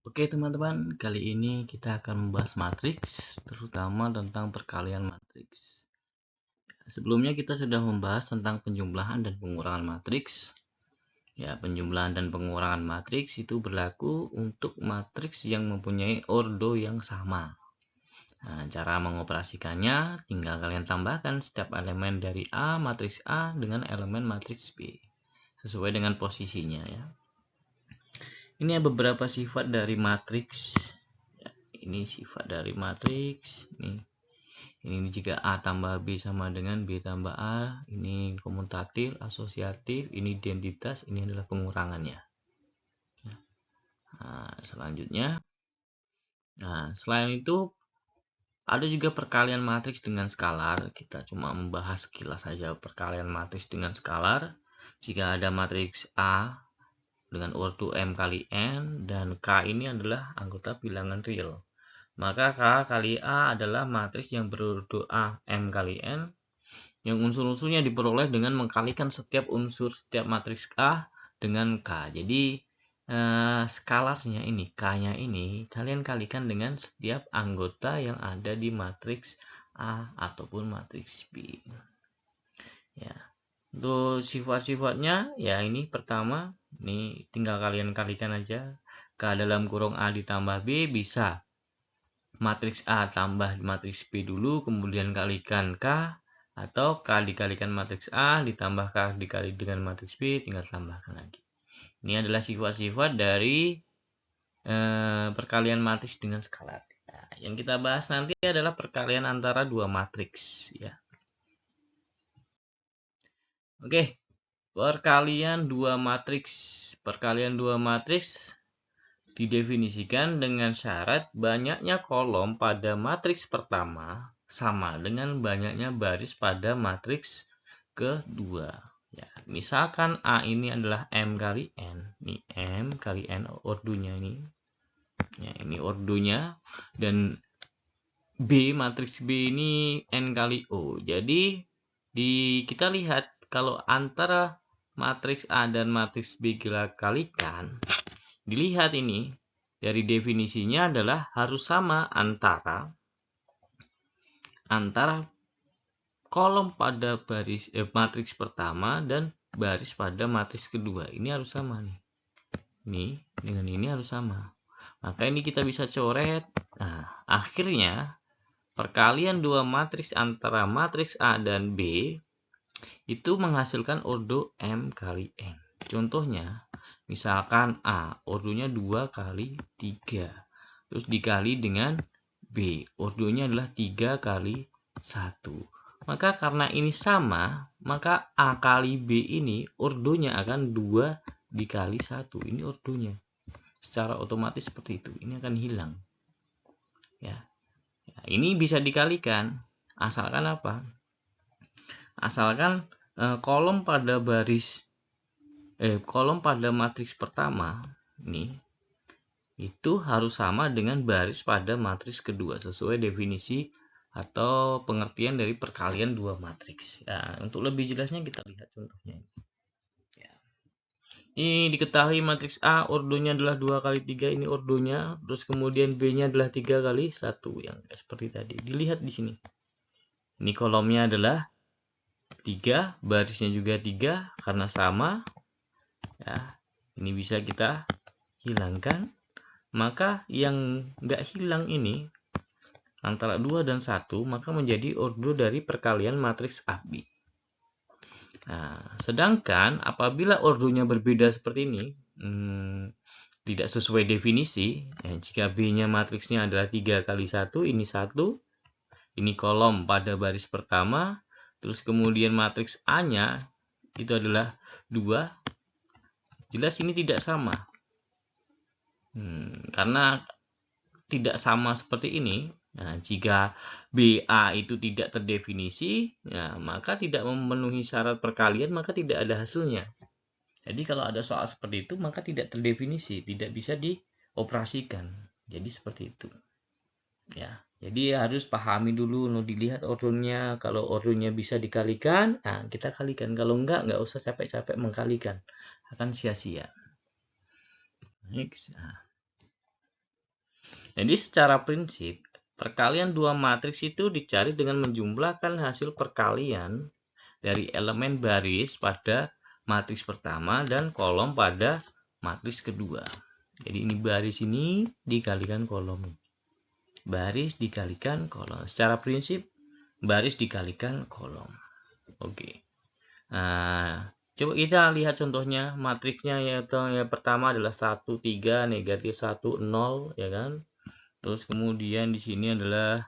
Oke teman-teman, kali ini kita akan membahas matriks, terutama tentang perkalian matriks. Sebelumnya kita sudah membahas tentang penjumlahan dan pengurangan matriks. Ya, penjumlahan dan pengurangan matriks itu berlaku untuk matriks yang mempunyai ordo yang sama. Nah, cara mengoperasikannya tinggal kalian tambahkan setiap elemen dari A, matriks A dengan elemen matriks B sesuai dengan posisinya ya. Ini beberapa sifat dari matriks. Ya, ini sifat dari matriks. Ini jika A tambah B sama dengan B tambah A. Ini komutatif, asosiatif. Ini identitas. Ini adalah pengurangannya. Nah, selanjutnya. Nah, selain itu ada juga perkalian matriks dengan skalar. Kita cuma membahas sekilas saja perkalian matriks dengan skalar. Jika ada matriks A dengan ordo M kali N dan K ini adalah anggota bilangan real. Maka K kali A adalah matriks yang berordo A M kali N yang unsur-unsurnya diperoleh dengan mengkalikan setiap unsur setiap matriks A dengan K. Jadi skalarnya ini, K-nya ini kalian kalikan dengan setiap anggota yang ada di matriks A ataupun matriks B. Ya. Untuk sifat-sifatnya ya ini pertama, ini tinggal kalian kalikan aja. K dalam kurung A ditambah B bisa matriks A tambah matriks B dulu, kemudian kalikan K, atau K dikalikan matriks A ditambah K dikali dengan matriks B, tinggal tambahkan lagi. Ini adalah sifat-sifat dari perkalian matriks dengan skalar. Nah, yang kita bahas nanti adalah perkalian antara dua matriks ya. Oke, perkalian dua matriks. Perkalian dua matriks didefinisikan dengan syarat banyaknya kolom pada matriks pertama sama dengan banyaknya baris pada matriks kedua. Ya, misalkan A ini adalah M kali N. Ini M kali N ordonya ini. Ya, ini ordonya. Dan B, matriks B ini N kali O. Jadi, kita lihat kalau antara matriks A dan matriks B kita kalikan, dilihat ini dari definisinya adalah harus sama antara kolom pada baris matriks pertama dan baris pada matriks kedua. Ini harus sama nih. Ini dengan ini harus sama. Maka ini kita bisa coret. Nah, akhirnya perkalian dua matriks antara matriks A dan B itu menghasilkan ordo M kali N. Contohnya, misalkan A, ordonya 2 kali 3. Terus dikali dengan B, ordonya adalah 3 kali 1. Maka karena ini sama, maka A kali B ini ordonya akan 2 dikali 1. Ini ordonya. Secara otomatis seperti itu. Ini akan hilang. Ya. Ini bisa dikalikan. Asalkan apa? Asalkan kolom pada matriks pertama ini itu harus sama dengan baris pada matriks kedua sesuai definisi atau pengertian dari perkalian dua matriks. Ya, untuk lebih jelasnya kita lihat contohnya. Ya. Ini diketahui matriks A ordonya adalah 2 kali 3, ini ordonya, terus kemudian B-nya adalah 3 kali 1 yang seperti tadi. Dilihat di sini. Ini kolomnya adalah 3, barisnya juga 3 karena sama. Ya, ini bisa kita hilangkan. Maka yang nggak hilang ini antara 2 dan 1 maka menjadi ordo dari perkalian matriks AB. Nah, sedangkan apabila ordonya berbeda seperti ini, tidak sesuai definisi, jika B-nya matriksnya adalah 3 kali 1, ini 1, ini kolom pada baris pertama, terus kemudian matriks A-nya itu adalah 2, jelas ini tidak sama. Karena tidak sama seperti ini, nah, jika BA itu tidak terdefinisi, ya, maka tidak memenuhi syarat perkalian, maka tidak ada hasilnya. Jadi kalau ada soal seperti itu, maka tidak terdefinisi, tidak bisa dioperasikan. Jadi seperti itu. Ya, jadi harus pahami dulu, dilihat ordonya. Kalau ordonya bisa dikalikan, nah kita kalikan. Kalau enggak usah capek-capek mengkalikan, akan sia-sia. Next. Nah. Jadi secara prinsip, perkalian dua matriks itu dicari dengan menjumlahkan hasil perkalian dari elemen baris pada matriks pertama dan kolom pada matriks kedua. Jadi ini baris ini dikalikan kolom. Baris dikalikan kolom. Secara prinsip, baris dikalikan kolom. Oke. Nah, coba kita lihat contohnya. Matriksnya yaitu yang pertama adalah 1, 3, negatif 1, 0, ya kan? Terus kemudian di sini adalah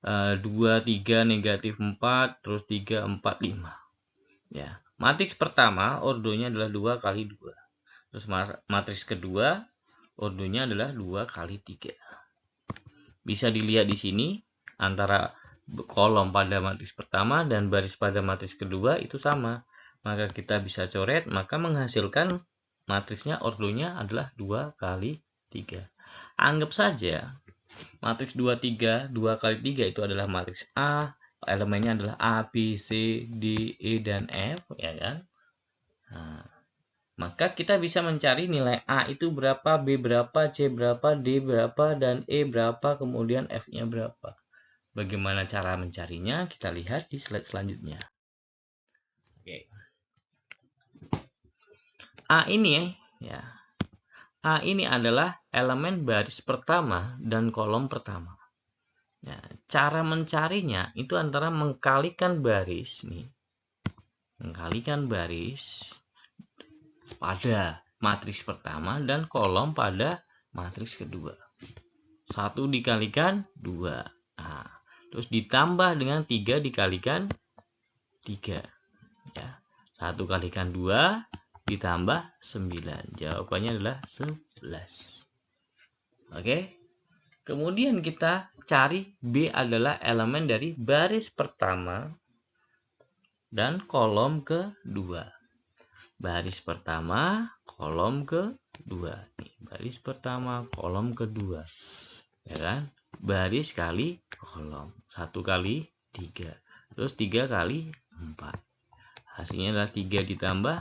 2, 3, negatif 4, terus 3, 4, 5. Ya, matriks pertama ordonya adalah 2 kali 2. Terus matriks kedua ordonya adalah 2 kali 3. Bisa dilihat di sini antara kolom pada matriks pertama dan baris pada matriks kedua itu sama. Maka kita bisa coret, maka menghasilkan matriksnya ordonya adalah 2 kali 3. Anggap saja matriks 2, 3, 2 kali 3 itu adalah matriks A, elemennya adalah A, B, C, D, E, dan F, ya kan? Nah, maka kita bisa mencari nilai A itu berapa, B berapa, C berapa, D berapa, dan E berapa, kemudian F-nya berapa. Bagaimana cara mencarinya? Kita lihat di slide selanjutnya. Oke. A ini ya. A ini adalah elemen baris pertama dan kolom pertama. Nah, cara mencarinya itu antara mengkalikan baris nih. Mengkalikan baris pada matriks pertama dan kolom pada matriks kedua. 1 dikalikan 2. Nah, terus ditambah dengan 3 dikalikan 3. Ya. 1 kalikan 2 ditambah 9. Jawabannya adalah 11. Oke. Kemudian kita cari B adalah elemen dari baris pertama dan kolom kedua. Baris pertama, kolom kedua. Baris pertama, kolom kedua. Ya kan? Baris kali kolom. 1 kali 3. Terus 3 kali 4. Hasilnya adalah 3 ditambah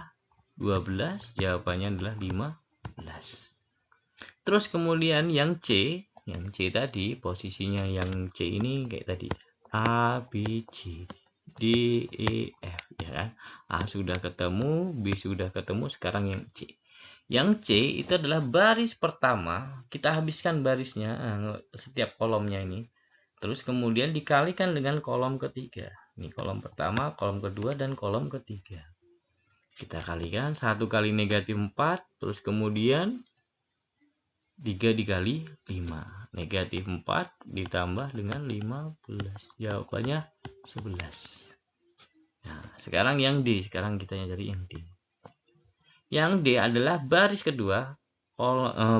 12. Jawabannya adalah 15. Terus kemudian yang C tadi posisinya yang C ini kayak tadi A, B, C, D, E, F, ya kan? A sudah ketemu, B sudah ketemu, sekarang yang C. Yang C itu adalah baris pertama, kita habiskan barisnya setiap kolomnya ini. Terus kemudian dikalikan dengan kolom ketiga. Ini kolom pertama, kolom kedua, dan kolom ketiga. Kita kalikan 1 kali negatif 4, terus kemudian 3 dikali 5. Negatif 4 ditambah dengan 15. Jawabannya 11. Nah, sekarang yang D. Sekarang kita cari yang D. Yang D adalah baris kedua.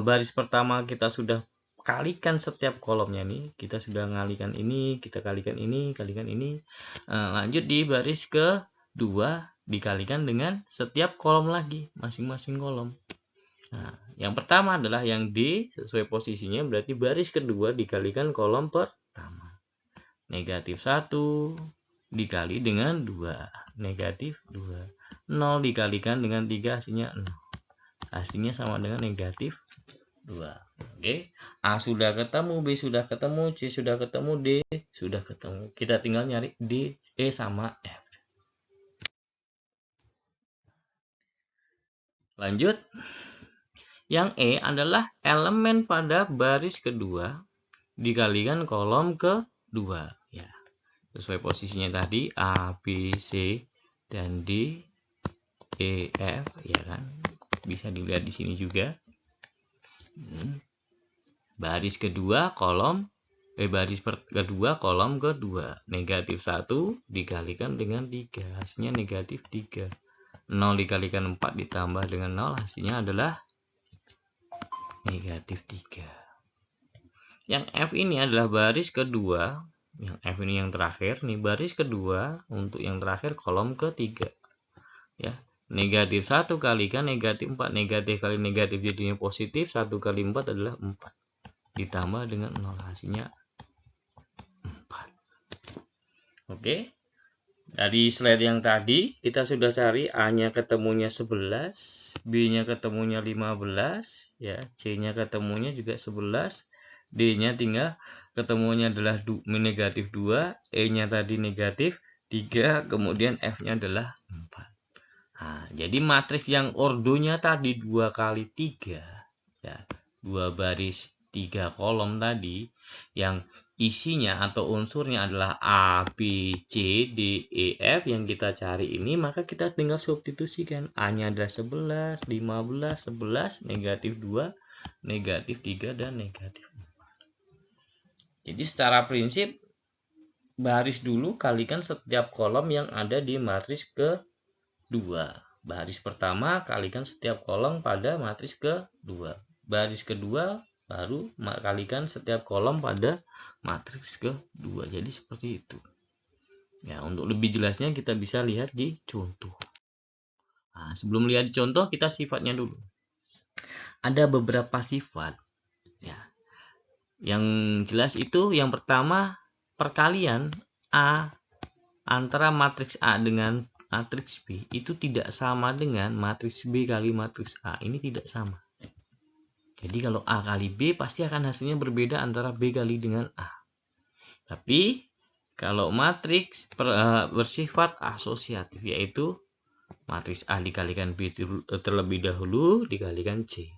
Baris pertama kita sudah kalikan setiap kolomnya nih. Kita sudah ngalikan ini, kita kalikan ini, kalikan ini. Lanjut di baris kedua dikalikan dengan setiap kolom lagi, masing-masing kolom. Nah, yang pertama adalah yang D sesuai posisinya, berarti baris kedua dikalikan kolom pertama. Negatif 1 dikali dengan 2. Negatif 2. 0 dikalikan dengan 3 hasilnya 0. Hasilnya sama dengan negatif 2. Oke. A sudah ketemu, B sudah ketemu, C sudah ketemu, D sudah ketemu. Kita tinggal nyari D, E sama F. Lanjut. Yang E adalah elemen pada baris kedua dikalikan kolom kedua. Ya. Sesuai posisinya tadi A, B, C, dan D, E, F, ya kan? Bisa dilihat di sini juga. Baris kedua kolom baris kedua kolom kedua. Negatif 1 dikalikan dengan 3. Hasilnya negatif 3. 0 dikalikan 4 ditambah dengan 0 hasilnya adalah negatif 3. Yang F ini adalah baris kedua. Yang F ini yang terakhir. Nih baris kedua untuk yang terakhir kolom ketiga. Ya. Negatif 1 kalikan negatif 4. Negatif kali negatif jadinya positif. 1 kali 4 adalah 4. Ditambah dengan 0 hasilnya 4. Oke. Dari slide yang tadi kita sudah cari A nya ketemunya 11. B-nya ketemunya 15, ya, C-nya ketemunya juga 11, D-nya tinggal ketemunya adalah negatif 2, E-nya tadi negatif 3, kemudian F-nya adalah 4. Nah, jadi matriks yang ordonya tadi 2 kali 3, ya, 2 baris 3 kolom tadi, yang isinya atau unsurnya adalah A, B, C, D, E, F yang kita cari ini, maka kita tinggal substitusikan. A-nya adalah 11, 15, 11, negatif 2, negatif 3, dan negatif 4. Jadi secara prinsip, baris dulu kalikan setiap kolom yang ada di matriks kedua. Baris pertama kalikan setiap kolom pada matriks kedua. Baris kedua baru kalikan setiap kolom pada matriks kedua. Jadi seperti itu. Ya, untuk lebih jelasnya kita bisa lihat di contoh. Nah, sebelum lihat di contoh, kita sifatnya dulu. Ada beberapa sifat. Ya. Yang jelas itu yang pertama, perkalian A antara matriks A dengan matriks B itu tidak sama dengan matriks B kali matriks A. Ini tidak sama. Jadi kalau A kali B pasti akan hasilnya berbeda antara B kali dengan A. Tapi kalau matriks bersifat asosiatif, yaitu matriks A dikalikan B terlebih dahulu dikalikan C.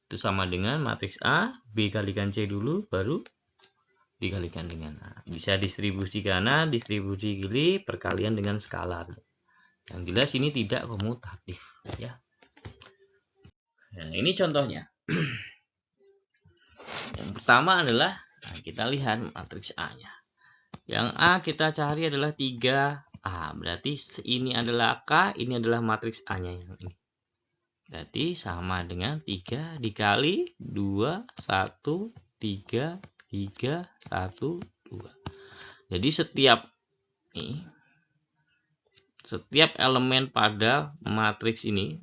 Itu sama dengan matriks A, B kalikan C dulu baru dikalikan dengan A. Bisa distribusi kanan, distribusi kiri, perkalian dengan skalar. Yang jelas ini tidak komutatif, ya. Nah, ini contohnya. Yang pertama adalah, kita lihat matriks A-nya. Yang A kita cari adalah 3A. Berarti ini adalah K, ini adalah matriks A-nya yang ini. Berarti sama dengan 3 dikali 2, 1, 3, 3, 1, 2. Jadi setiap elemen pada matriks ini,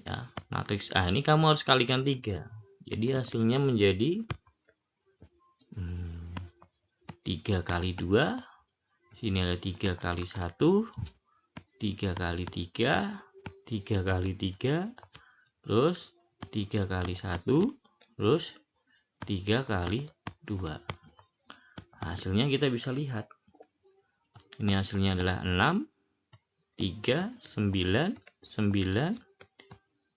ya, matriks A ini kamu harus kalikan 3. Jadi hasilnya menjadi 3 kali 2. Sini ada 3 kali 1, 3 kali 3, 3 kali 3, terus 3 kali 1, terus 3 kali 2. Hasilnya kita bisa lihat. Ini hasilnya adalah 6, 3, 9, 9,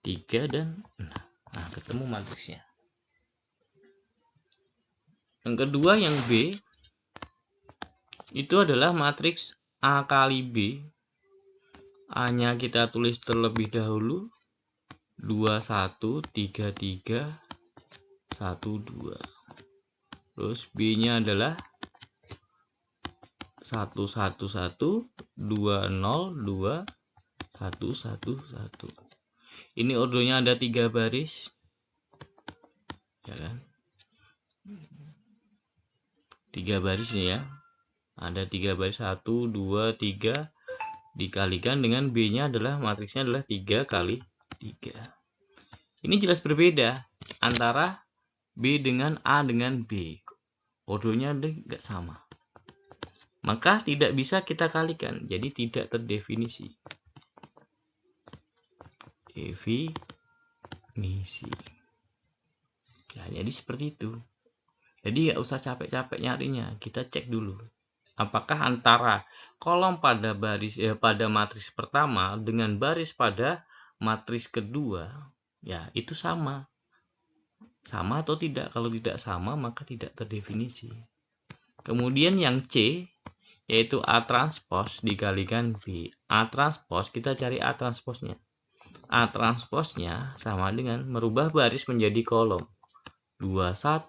3, dan 6. Nah, ketemu matriksnya. Yang kedua, yang B, itu adalah matriks A kali B. A-nya kita tulis terlebih dahulu 2, 1, 3, 3, 1, 2. Terus B-nya adalah 1, 1, 1, 2, 0, 2, 1, 1, 1. Ini ordonya ada 3 baris, ya kan? 3 baris nih ya. Ada 3 baris, 1, 2, 3 dikalikan dengan B-nya adalah matriksnya adalah 3 kali 3. Ini jelas berbeda antara B dengan A dengan B. Ordonya enggak sama. Maka tidak bisa kita kalikan, jadi tidak terdefinisi. Definisi. Ya, jadi seperti itu. Jadi nggak usah capek-capek nyarinya, kita cek dulu. Apakah antara kolom pada pada matriks pertama dengan baris pada matriks kedua, ya itu sama. Sama atau tidak? Kalau tidak sama maka tidak terdefinisi. Kemudian yang C, yaitu A transpos dikalikan B. A transpos, kita cari A transposnya. A transposnya sama dengan merubah baris menjadi kolom. 2, 1,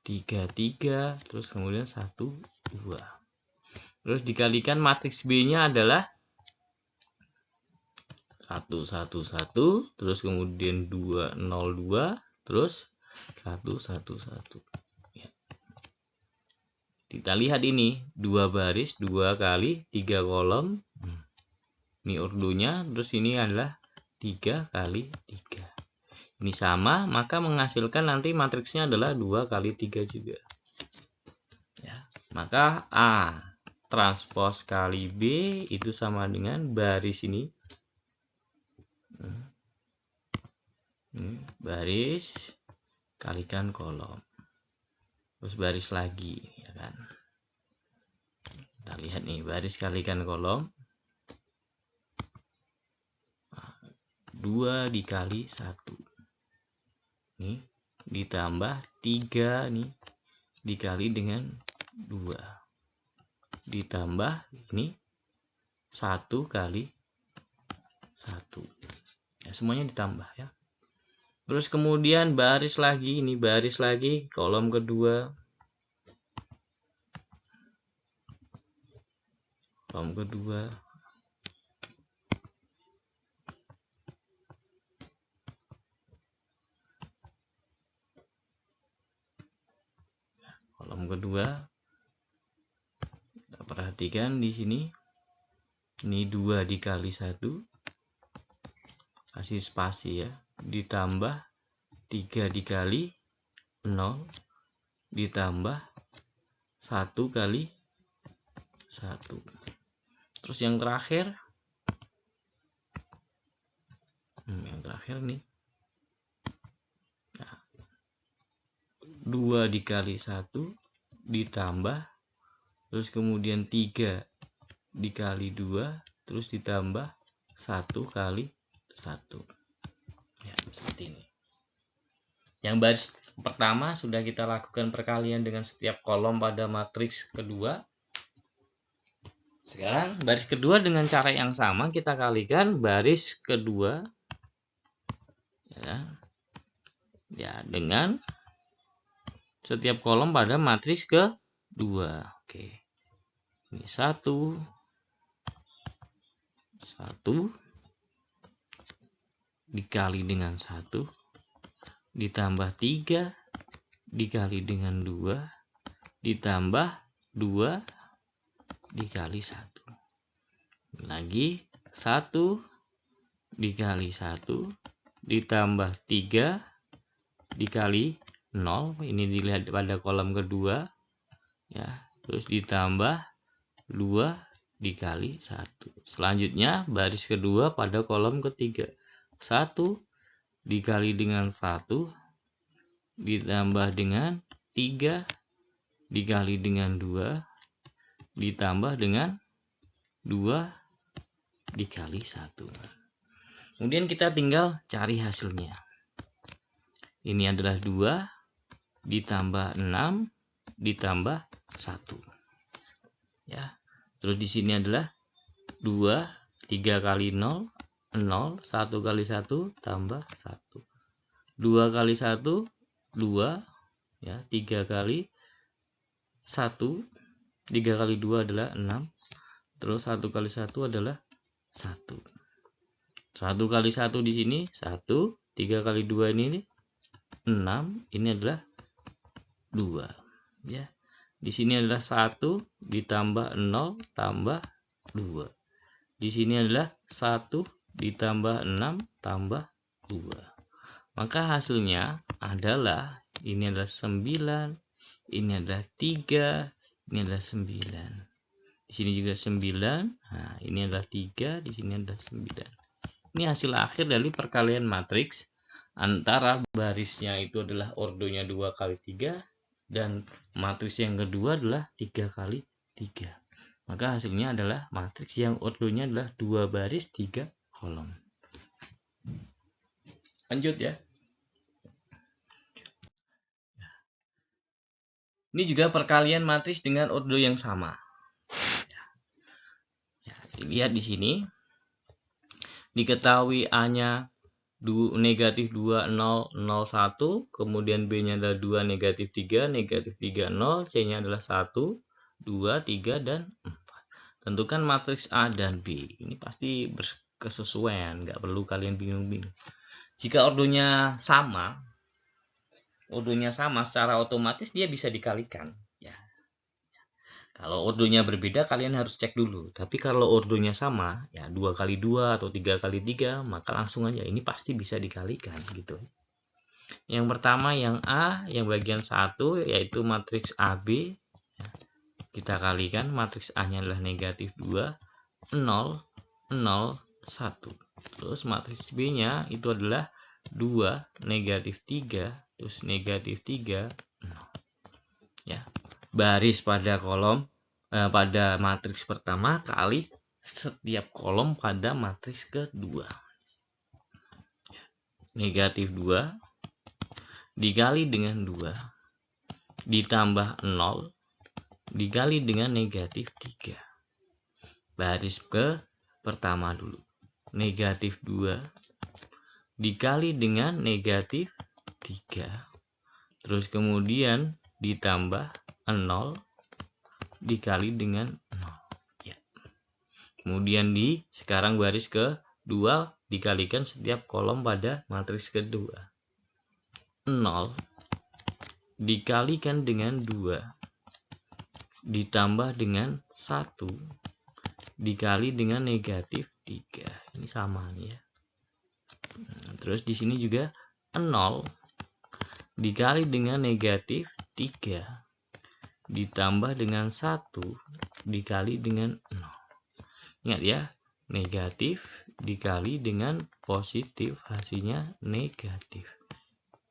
3, 3, terus kemudian 1, 2. Terus dikalikan matriks B-nya adalah 1, 1, 1, terus kemudian 2, 0, 2, terus 1, 1, 1. Ya. Kita lihat ini, 2 baris, 2 kali 3 kolom. Ini ordonya, terus ini adalah 3 kali 3. Ini sama, maka menghasilkan nanti matriksnya adalah 2 kali 3 juga. Ya, maka A transpos kali B itu sama dengan baris ini. Ini baris kalikan kolom, terus baris lagi, ya kan. Kita lihat nih, baris kalikan kolom 2 dikali 1 nih, ditambah 3 nih dikali dengan 2, ditambah ini 1 kali 1 ya, semuanya ditambah ya. Terus kemudian baris lagi, ini baris lagi kolom kedua, kolom kedua, kita perhatikan di sini, ini 2 dikali 1, kasih spasi ya, ditambah 3 dikali 0, ditambah 1 kali 1. Terus yang terakhir nih, nah, 2 dikali 1 ditambah, terus kemudian 3 dikali 2, terus ditambah 1 kali 1 ya, seperti ini. Yang baris pertama sudah kita lakukan perkalian dengan setiap kolom pada matriks kedua. Sekarang baris kedua dengan cara yang sama, kita kalikan baris kedua ya dengan setiap kolom pada matriks kedua. Oke, ini 1 dikali dengan 1 ditambah 3 dikali dengan 2 ditambah 2 dikali 1 lagi, 1 dikali 1 ditambah 3 dikali 0, ini dilihat pada kolom kedua ya, terus ditambah 2 dikali 1. Selanjutnya baris kedua pada kolom ketiga, 1 dikali dengan 1 ditambah dengan 3 dikali dengan 2 ditambah dengan 2 dikali 1. Kemudian kita tinggal cari hasilnya. Ini adalah 2 ditambah 6 ditambah 1 ya. Terus di sini adalah 2, 3 kali 0 0, 1 kali 1 tambah 1, 2 kali 1 2 ya, 3 kali 1, 3 kali 2 adalah 6, terus 1 kali 1 adalah 1, 1 kali 1 di sini 1, 3 kali 2 ini 6, ini adalah 2 ya. Di sini adalah 1 ditambah 0 tambah 2, di sini adalah 1 ditambah 6 tambah 2, maka hasilnya adalah ini adalah 9, ini adalah 3, ini adalah 9, di sini juga 9, nah ini adalah 3, di sini adalah 9. Ini hasil akhir dari perkalian matriks antara barisnya itu adalah ordonya 2 kali 3 dan matriks yang kedua adalah 3 kali 3. Maka hasilnya adalah matriks yang ordonya adalah 2 baris 3 kolom. Lanjut ya. Ini juga perkalian matriks dengan ordo yang sama. Ya, dilihat di sini. Diketahui A-nya negatif 2, 0, 0, 1. Kemudian B-nya adalah 2, negatif 3, negatif 3, 0. C-nya adalah 1, 2, 3, dan 4. Tentukan matriks A dan B. Ini pasti berkesesuaian, nggak perlu kalian bingung-bingung. Jika ordonya sama secara otomatis dia bisa dikalikan ya. Kalau ordonya berbeda kalian harus cek dulu, tapi kalau ordonya sama ya 2 kali 2 atau 3 kali 3 maka langsung aja ini pasti bisa dikalikan gitu. Yang pertama yang A, yang bagian 1 yaitu matriks AB ya. Kita kalikan, matriks A nya adalah negatif 2, 0, 0, 1. Terus matriks B-nya itu adalah 2, negatif 3, terus negatif 3, 0. Ya. Baris pada kolom pada matriks pertama kali setiap kolom pada matriks kedua. Negatif 2 dikali dengan 2 ditambah 0 dikali dengan negatif 3. Baris ke pertama dulu. Negatif 2 dikali dengan negatif 3. Terus kemudian ditambah 0 dikali dengan 0. Ya. Kemudian sekarang baris ke 2 dikalikan setiap kolom pada matriks kedua. 0 dikalikan dengan 2 ditambah dengan 1 dikali dengan negatif 3. Ini sama nih ya. Terus di sini juga 0 dikali dengan negatif 3 ditambah dengan 1 dikali dengan 0. Ingat ya, negatif dikali dengan positif hasilnya negatif.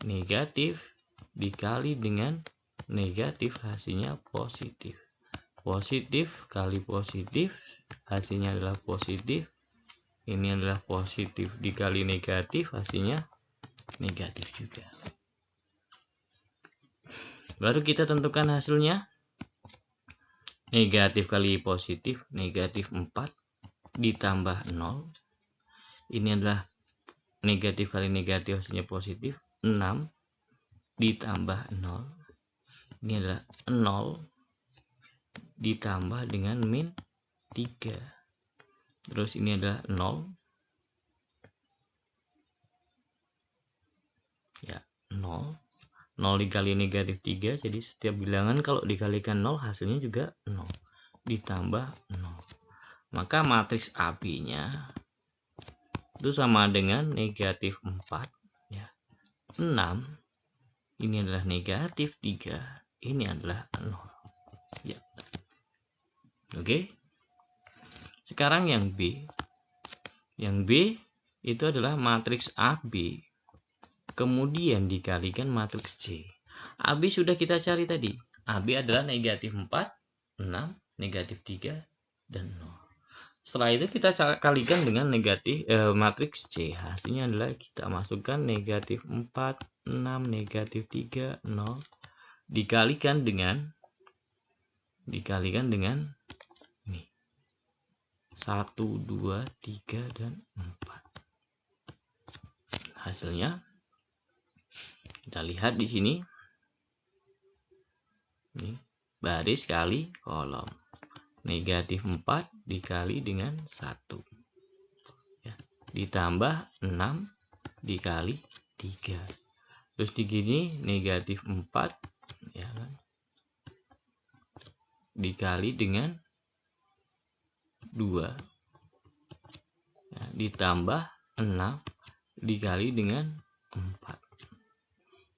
Negatif dikali dengan negatif hasilnya positif. Positif kali positif hasilnya adalah positif. Ini adalah positif dikali negatif hasilnya negatif juga. Baru kita tentukan hasilnya. Negatif kali positif negatif 4 ditambah 0. Ini adalah negatif kali negatif hasilnya positif 6 ditambah 0. Ini adalah 0 ditambah dengan min 3. Terus ini adalah 0. Ya, 0. 0 dikali negatif 3. Jadi setiap bilangan kalau dikalikan 0 hasilnya juga 0. Ditambah 0. Maka matriks AB-nya itu sama dengan negatif 4. Ya. 6. Ini adalah negatif 3. Ini adalah 0. Ya. Oke. Sekarang yang B. Yang B itu adalah matriks AB kemudian dikalikan matriks C. AB sudah kita cari tadi. AB adalah negatif 4, 6, negatif 3, dan 0. Setelah itu kita kalikan dengan negatif matriks C. Hasilnya adalah kita masukkan negatif 4, 6, negatif 3, 0 dikalikan dengan ini 1, 2, 3, dan 4. Hasilnya kita lihat di sini. Ini baris kali kolom. Negatif 4 dikali dengan 1. Ya, ditambah 6 dikali 3. Terus di sini negatif 4 ya kan, dikali dengan 2. Ya, ditambah 6 dikali dengan 4.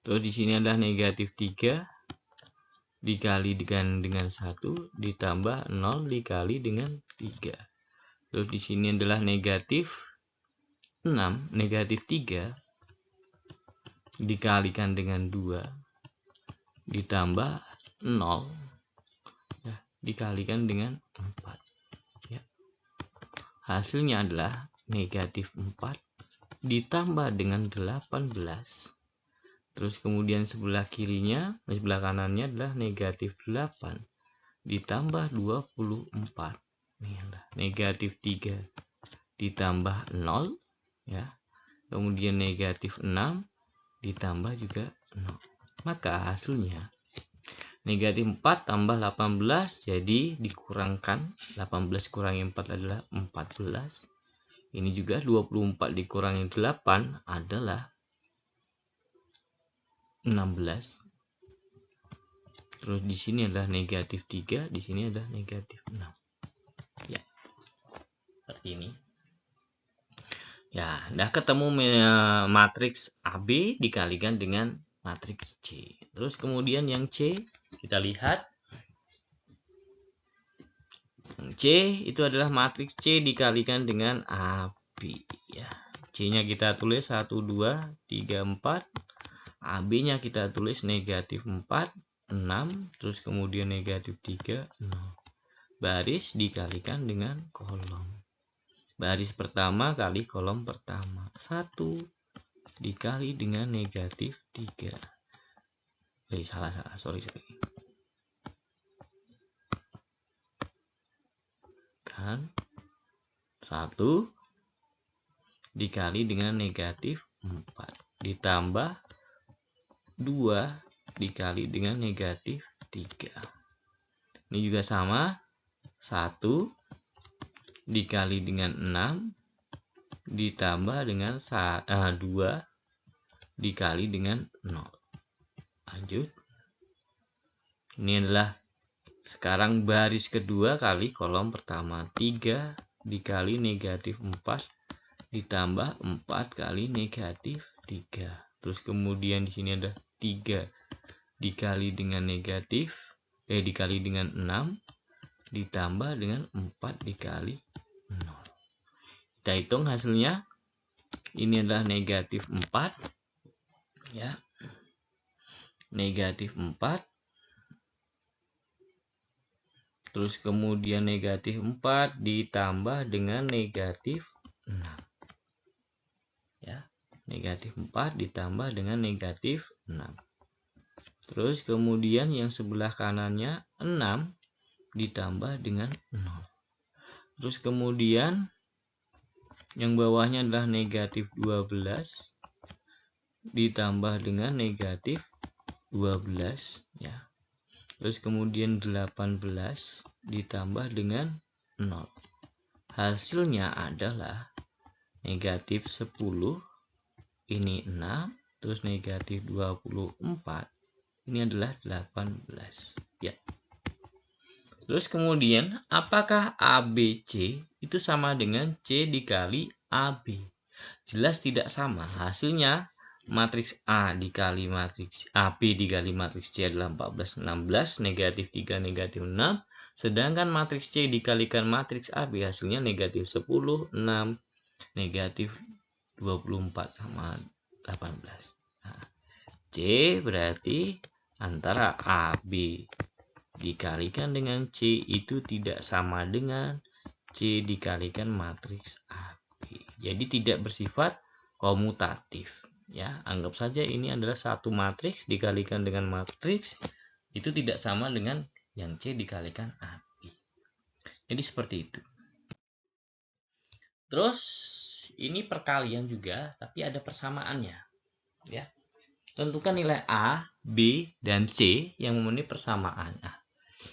Terus di sini adalah negatif 3 dikali dengan 1 ditambah 0 dikali dengan 3. Terus di sini adalah negatif 6, negatif 3 dikalikan dengan 2 ditambah 0 ya, dikalikan dengan 4. Ya. Hasilnya adalah negatif 4 ditambah dengan 18. Terus kemudian sebelah kirinya, sebelah kanannya adalah negatif 8 ditambah 24. Ini adalah negatif 3 ditambah 0 ya. Kemudian negatif 6 ditambah juga 0. Maka hasilnya negatif 4 tambah 18 jadi dikurangkan 18 kurangi 4 adalah 14. Ini juga 24 dikurangi 8 adalah 16. Terus di sini adalah negatif 3, di sini adalah negatif 6. Ya. Seperti ini. Ya, udah ketemu matriks AB dikalikan dengan matriks C. Terus kemudian yang C, kita lihat. Yang C itu adalah matriks C dikalikan dengan AB. B ya. C-nya kita tulis 1, 2, 3, 4. AB-nya kita tulis negatif 4, 6. Terus kemudian negatif 3, 0. Baris dikalikan dengan kolom. Baris pertama kali kolom pertama. 1 dikali dengan negatif 3. Salah. Sorry. Kan 1 dikali dengan negatif 4 ditambah 2 dikali dengan negatif 3. Ini juga sama. 1 dikali dengan 6 ditambah dengan 2 dikali dengan 0. Lanjut. Ini adalah sekarang baris kedua kali kolom pertama. 3 dikali negatif 4 ditambah 4 kali negatif 3. Terus kemudian di sini ada 3 dikali dengan dikali dengan 6 ditambah dengan 4 dikali 0. Kita hitung hasilnya. Ini adalah negatif 4 ya. Negatif 4. Terus kemudian negatif 4 ditambah dengan negatif 6. Ya, negatif 4 ditambah dengan negatif 6. Terus kemudian yang sebelah kanannya 6 ditambah dengan 0. Terus kemudian yang bawahnya adalah negatif 12 ditambah dengan negatif 12 ya. Terus kemudian 18 ditambah dengan 0. Hasilnya adalah negatif 10, ini 6, terus negatif 24, ini adalah 18 ya. Terus kemudian apakah ABC itu sama dengan C dikali AB? Jelas tidak sama. Hasilnya matriks A dikali matriks AB dikali matriks C adalah 14, 16, negatif 3, negatif 6. Sedangkan matriks C dikalikan matriks AB hasilnya negatif 10, 6, negatif 24 sama 18. Nah, C berarti antara AB dikalikan dengan C itu tidak sama dengan C dikalikan matriks AB. Jadi tidak bersifat komutatif. Ya, anggap saja ini adalah satu matriks dikalikan dengan matriks itu tidak sama dengan yang C dikalikan AB. Jadi seperti itu. Terus ini perkalian juga, tapi ada persamaannya. Ya, tentukan nilai A, B, dan C yang memenuhi persamaan. Nah,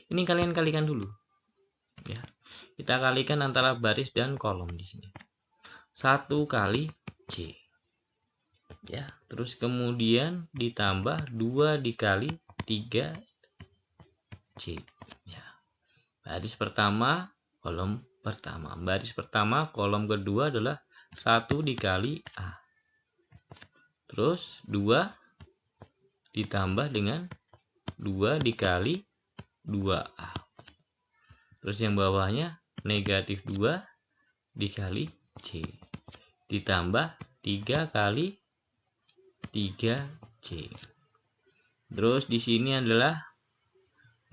ini kalian kalikan dulu. Ya, kita kalikan antara baris dan kolom di sini. 1 kali C. Ya, terus kemudian ditambah 2 dikali 3 C. Ya. Baris pertama, kolom pertama. Baris pertama, kolom kedua adalah 1 dikali A. Terus 2 ditambah dengan 2 dikali 2A. Terus yang bawahnya negatif 2 dikali C. Ditambah 3 kali 3C. Terus di sini adalah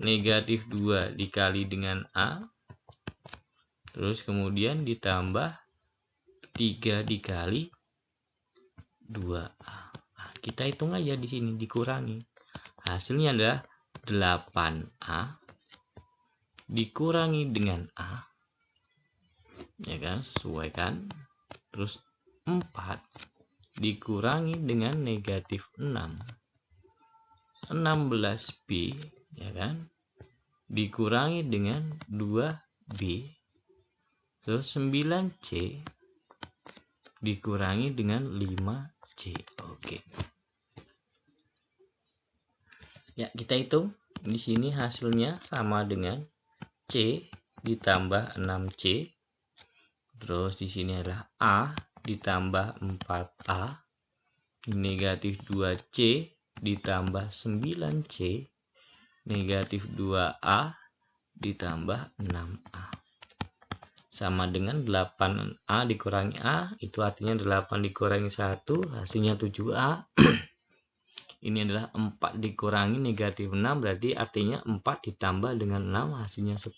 negatif 2 dikali dengan A. Terus kemudian ditambah 3 dikali 2A. Nah, kita hitung aja di sini dikurangi. Hasilnya adalah 8A dikurangi dengan A. Ya kan, sesuaikan. Terus 4 dikurangi dengan negatif 6. 16B ya kan, dikurangi dengan 2B. Terus 9C dikurangi dengan 5C. Oke. Ya, kita hitung. Di sini hasilnya sama dengan C ditambah 6C. Terus di sini adalah A ditambah 4A. Negatif 2C ditambah 9C. Negatif 2A ditambah 6A. sama dengan 8A dikurangi A, itu artinya 8 dikurangi 1, hasilnya 7A. Ini adalah 4 dikurangi negatif 6, berarti artinya 4 ditambah dengan 6, hasilnya 10.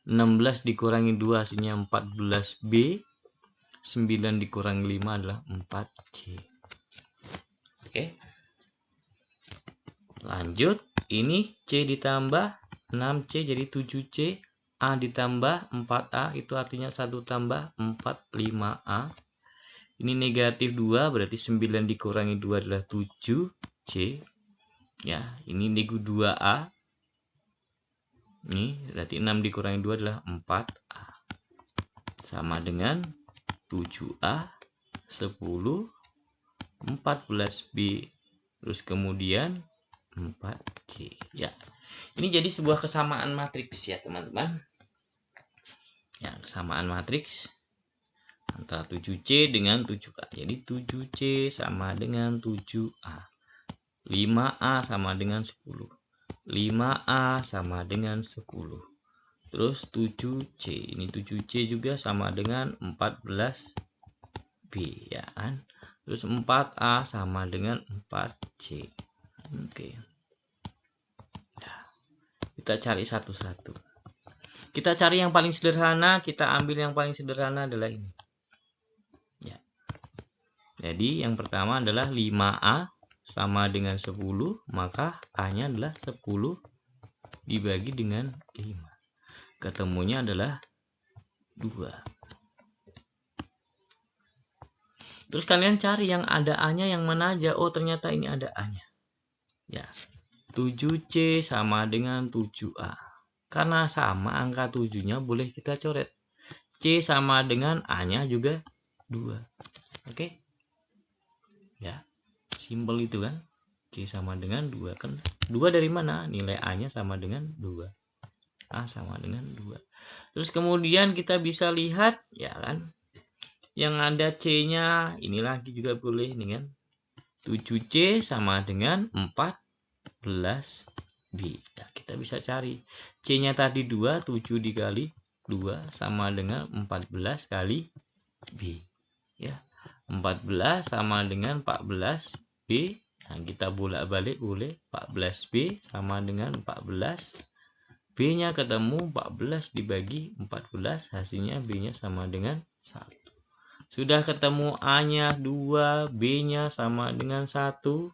16 dikurangi 2, hasilnya 14B. 9 dikurangi 5 adalah 4C. Oke. Lanjut, ini C ditambah 6C jadi 7C. A ditambah 4A, itu artinya 1 tambah 4, 5A. Ini negatif 2, berarti 9 dikurangi 2 adalah 7C. Ya, ini negatif 2A. Ini berarti 6 dikurangi 2 adalah 4A. Sama dengan 7A, 10, 14B. Terus kemudian 4C. Ya. Ini jadi sebuah kesamaan matriks ya, teman-teman. Ya, kesamaan matriks antara 7C dengan 7A. Jadi 7C sama dengan 7A. 5A sama dengan 10. 5A sama dengan 10. Terus 7C. Ini 7C juga sama dengan 14B ya kan. Terus 4A sama dengan 4C. Oke. Nah, kita cari satu-satu. Kita cari yang paling sederhana, kita ambil yang paling sederhana adalah ini. Ya. Jadi yang pertama adalah 5A sama dengan 10, maka A-nya adalah 10 dibagi dengan 5. Ketemunya adalah 2. Terus kalian cari yang ada A-nya yang mana aja. Oh, ternyata ini ada A-nya. Ya. 7C sama dengan 7A. Karena sama angka 7-nya boleh kita coret. C sama dengan A-nya juga 2. Oke? Ya. Simpel itu kan. C sama dengan 2 kan. 2 dari mana? Nilai A-nya sama dengan 2. A sama dengan 2. Terus kemudian kita bisa lihat ya kan. Yang ada C-nya ini lagi juga boleh nih kan. 7C sama dengan 14B. Nah, kita bisa cari. C-nya tadi 2, 7 dikali 2 sama dengan 14 kali B. Ya. 14 sama dengan 14B. Nah, kita bolak-balik boleh. 14B sama dengan 14. B-nya ketemu 14 dibagi 14. Hasilnya B-nya sama dengan 1. Sudah ketemu A-nya 2, B-nya sama dengan 1,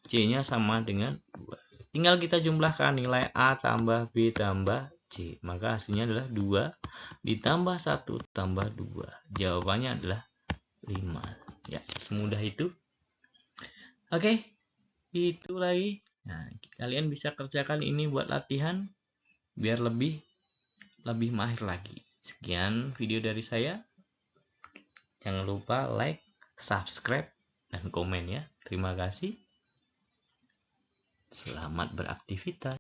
C-nya sama dengan 2. Tinggal kita jumlahkan nilai A tambah B tambah C. Maka hasilnya adalah 2 ditambah 1 tambah 2. Jawabannya adalah 5. Ya, semudah itu. Oke, itu lagi. Nah, kalian bisa kerjakan ini buat latihan biar lebih mahir lagi. Sekian video dari saya. Jangan lupa like, subscribe, dan komen ya. Terima kasih. Selamat beraktivitas.